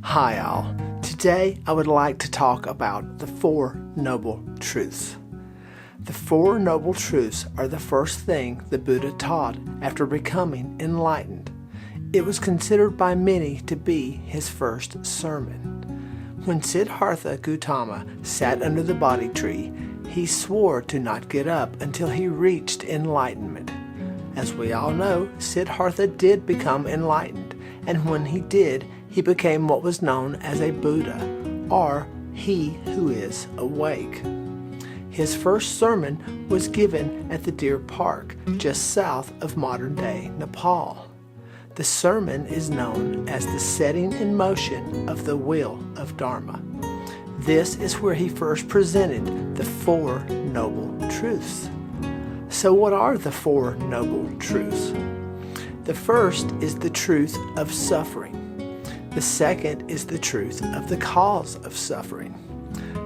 Hi all. Today I would like to talk about the Four Noble Truths. The Four Noble Truths are the first thing the Buddha taught after becoming enlightened. It was considered by many to be his first sermon. When Siddhartha Gautama sat under the Bodhi Tree, he swore to not get up until he reached enlightenment. As we all know, Siddhartha did become enlightened, and when he did, he became what was known as a Buddha, or he who is awake. His first sermon was given at the Deer Park, just south of modern-day Nepal. The sermon is known as the setting in motion of the Wheel of Dharma. This is where he first presented the Four Noble Truths. So what are the Four Noble Truths? The first is the truth of suffering. The second is the truth of the cause of suffering.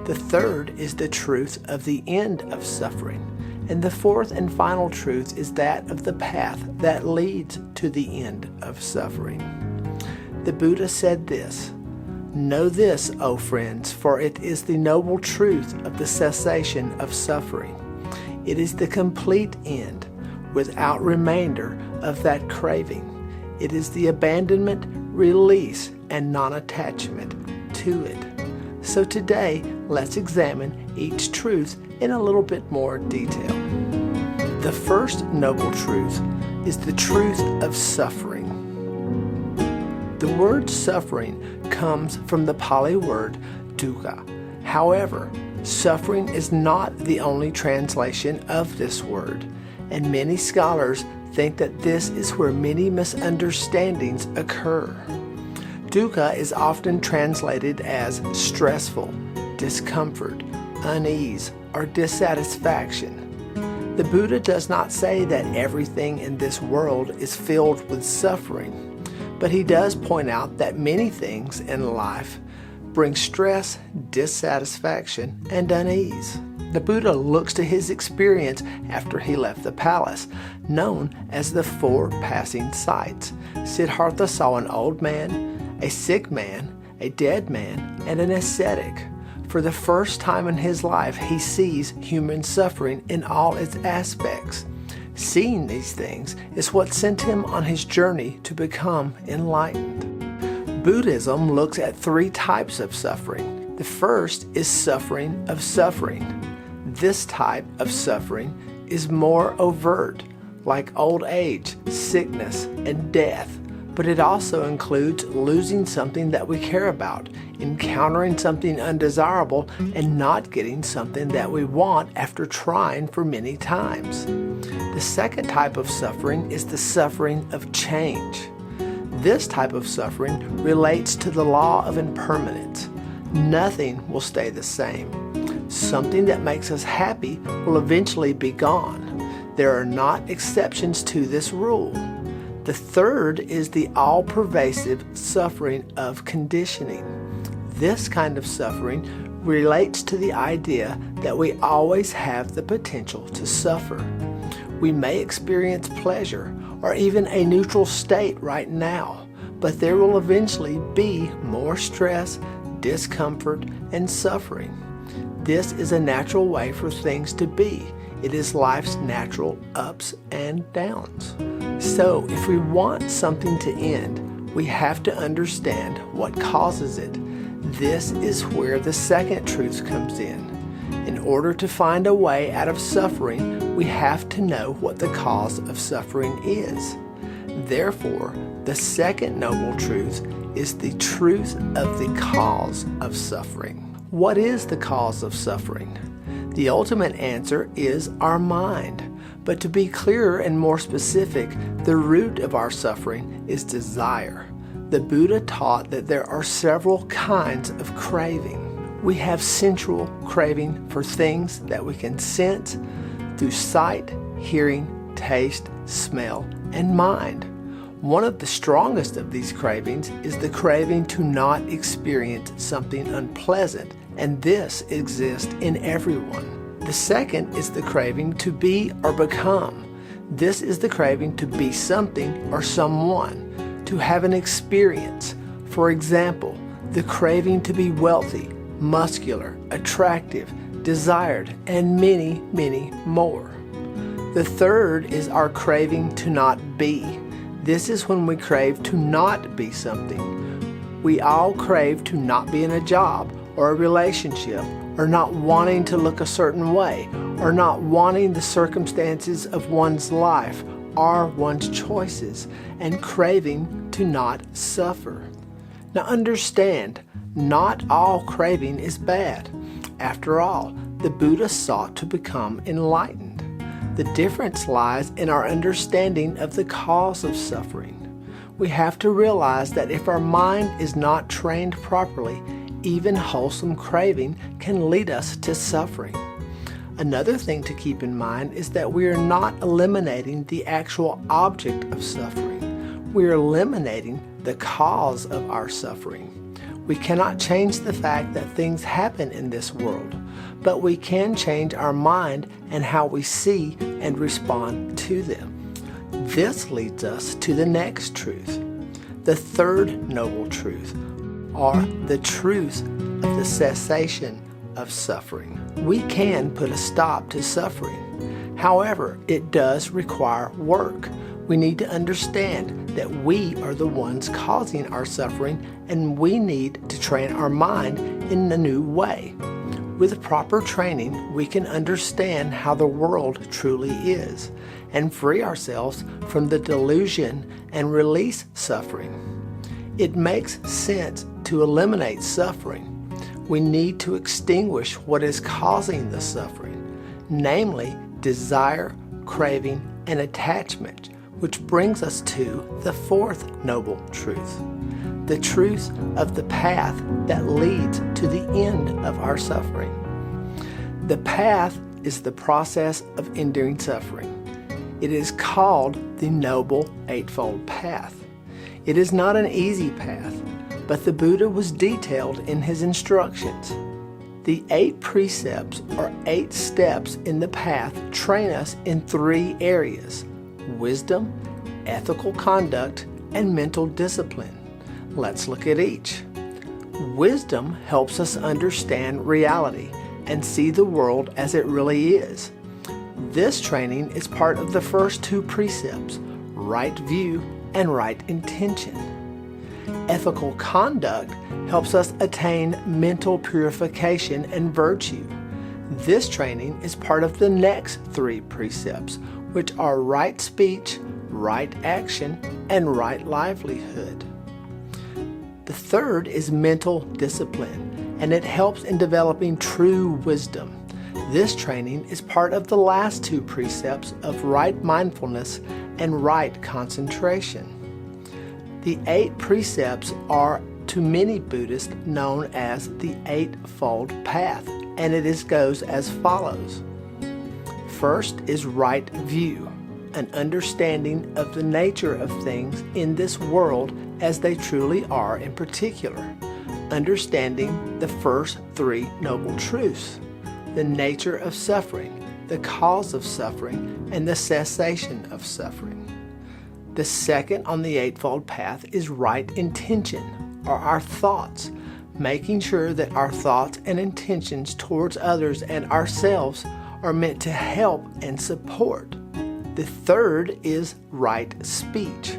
The third is the truth of the end of suffering. And the fourth and final truth is that of the path that leads to the end of suffering. The Buddha said this, "Know this, O friends, for it is the noble truth of the cessation of suffering. It is the complete end, without remainder, of that craving. It is the abandonment, release, and non-attachment to it." So today, let's examine each truth in a little bit more detail. The first noble truth is the truth of suffering. The word suffering comes from the Pali word dukkha. However, suffering is not the only translation of this word, and many scholars think that this is where many misunderstandings occur. Dukkha is often translated as stressful, discomfort, unease, or dissatisfaction. The Buddha does not say that everything in this world is filled with suffering, but he does point out that many things in life bring stress, dissatisfaction, and unease. The Buddha looks to his experience after he left the palace, known as the Four Passing Sights. Siddhartha saw an old man, a sick man, a dead man, and an ascetic. For the first time in his life, he sees human suffering in all its aspects. Seeing these things is what sent him on his journey to become enlightened. Buddhism looks at three types of suffering. The first is suffering of suffering. This type of suffering is more overt, like old age, sickness, and death. But it also includes losing something that we care about, encountering something undesirable, and not getting something that we want after trying for many times. The second type of suffering is the suffering of change. This type of suffering relates to the law of impermanence. Nothing will stay the same. Something that makes us happy will eventually be gone. There are not exceptions to this rule. The third is the all-pervasive suffering of conditioning. This kind of suffering relates to the idea that we always have the potential to suffer. We may experience pleasure or even a neutral state right now, but there will eventually be more stress, discomfort, and suffering. This is a natural way for things to be. It is life's natural ups and downs. So, if we want something to end, we have to understand what causes it. This is where the second truth comes in. In order to find a way out of suffering, we have to know what the cause of suffering is. Therefore, the second noble truth is the truth of the cause of suffering. What is the cause of suffering? The ultimate answer is our mind. But to be clearer and more specific, the root of our suffering is desire. The Buddha taught that there are several kinds of craving. We have sensual craving for things that we can sense through sight, hearing, taste, smell, and mind. One of the strongest of these cravings is the craving to not experience something unpleasant, and this exists in everyone. The second is the craving to be or become. This is the craving to be something or someone, to have an experience. For example, the craving to be wealthy, muscular, attractive, desired, and many, many more. The third is our craving to not be. This is when we crave to not be something. We all crave to not be in a job or a relationship, or not wanting to look a certain way, or not wanting the circumstances of one's life or one's choices, and craving to not suffer. Now understand, not all craving is bad. After all, the Buddha sought to become enlightened. The difference lies in our understanding of the cause of suffering. We have to realize that if our mind is not trained properly, even wholesome craving can lead us to suffering. Another thing to keep in mind is that we are not eliminating the actual object of suffering. We are eliminating the cause of our suffering. We cannot change the fact that things happen in this world, but we can change our mind and how we see and respond to them. This leads us to the next truth, the third noble truth, or the truth of the cessation of suffering. We can put a stop to suffering. However, it does require work. We need to understand that we are the ones causing our suffering, and we need to train our mind in a new way. With proper training, we can understand how the world truly is and free ourselves from the delusion and release suffering. It makes sense to eliminate suffering. We need to extinguish what is causing the suffering, namely desire, craving, and attachment, which brings us to the fourth noble truth, the truth of the path that leads to the end of our suffering. The path is the process of ending suffering. It is called the Noble Eightfold Path. It is not an easy path, but the Buddha was detailed in his instructions. The 8 precepts or 8 steps in the path train us in 3 areas: wisdom, ethical conduct, and mental discipline. Let's look at each. Wisdom helps us understand reality and see the world as it really is. This training is part of the first 2 precepts, right view and right intention. Ethical conduct helps us attain mental purification and virtue. This training is part of the next 3 precepts, which are right speech, right action, and right livelihood. The third is mental discipline, and it helps in developing true wisdom. This training is part of the last 2 precepts of right mindfulness and right concentration. The 8 precepts are, to many Buddhists, known as the Eightfold Path, and it goes as follows. First is right view, an understanding of the nature of things in this world as they truly are in particular, understanding the first 3 noble truths, the nature of suffering, the cause of suffering, and the cessation of suffering. The second on the Eightfold Path is right intention, or our thoughts, making sure that our thoughts and intentions towards others and ourselves are meant to help and support. The third is right speech.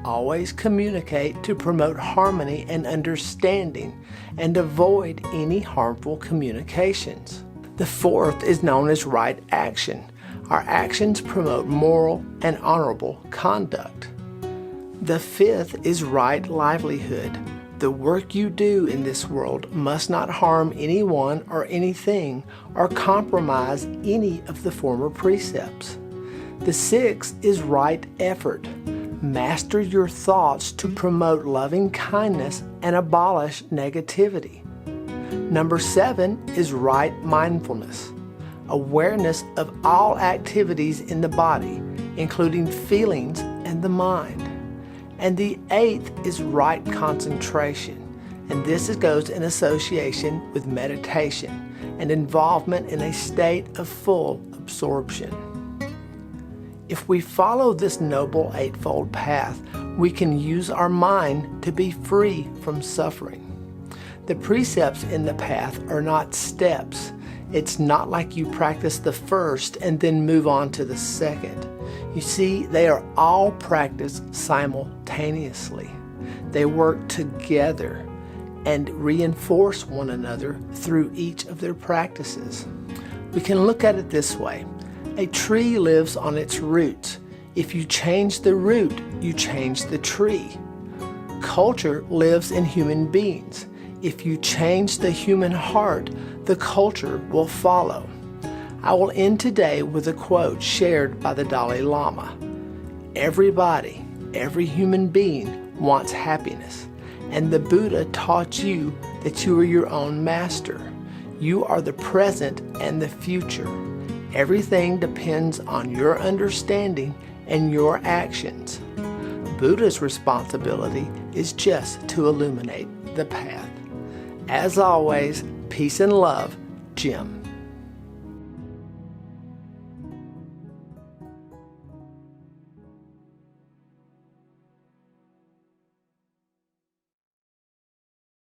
Always communicate to promote harmony and understanding and avoid any harmful communications. The fourth is known as right action. Our actions promote moral and honorable conduct. The fifth is right livelihood. The work you do in this world must not harm anyone or anything or compromise any of the former precepts. The sixth is right effort. Master your thoughts to promote loving kindness and abolish negativity. Number 7 is right mindfulness. Awareness of all activities in the body, including feelings and the mind. And the 8th is right concentration, and this goes in association with meditation and involvement in a state of full absorption. If we follow this Noble Eightfold Path, we can use our mind to be free from suffering. The precepts in the path are not steps. It's not like you practice the first and then move on to the second. You see, they are all practiced simultaneously. They work together and reinforce one another through each of their practices. We can look at it this way. A tree lives on its roots. If you change the root, you change the tree. Culture lives in human beings. If you change the human heart, the culture will follow. I will end today with a quote shared by the Dalai Lama. Everybody, every human being wants happiness, and the Buddha taught you that you are your own master. You are the present and the future. Everything depends on your understanding and your actions. Buddha's responsibility is just to illuminate the path. As always, peace and love, Jim.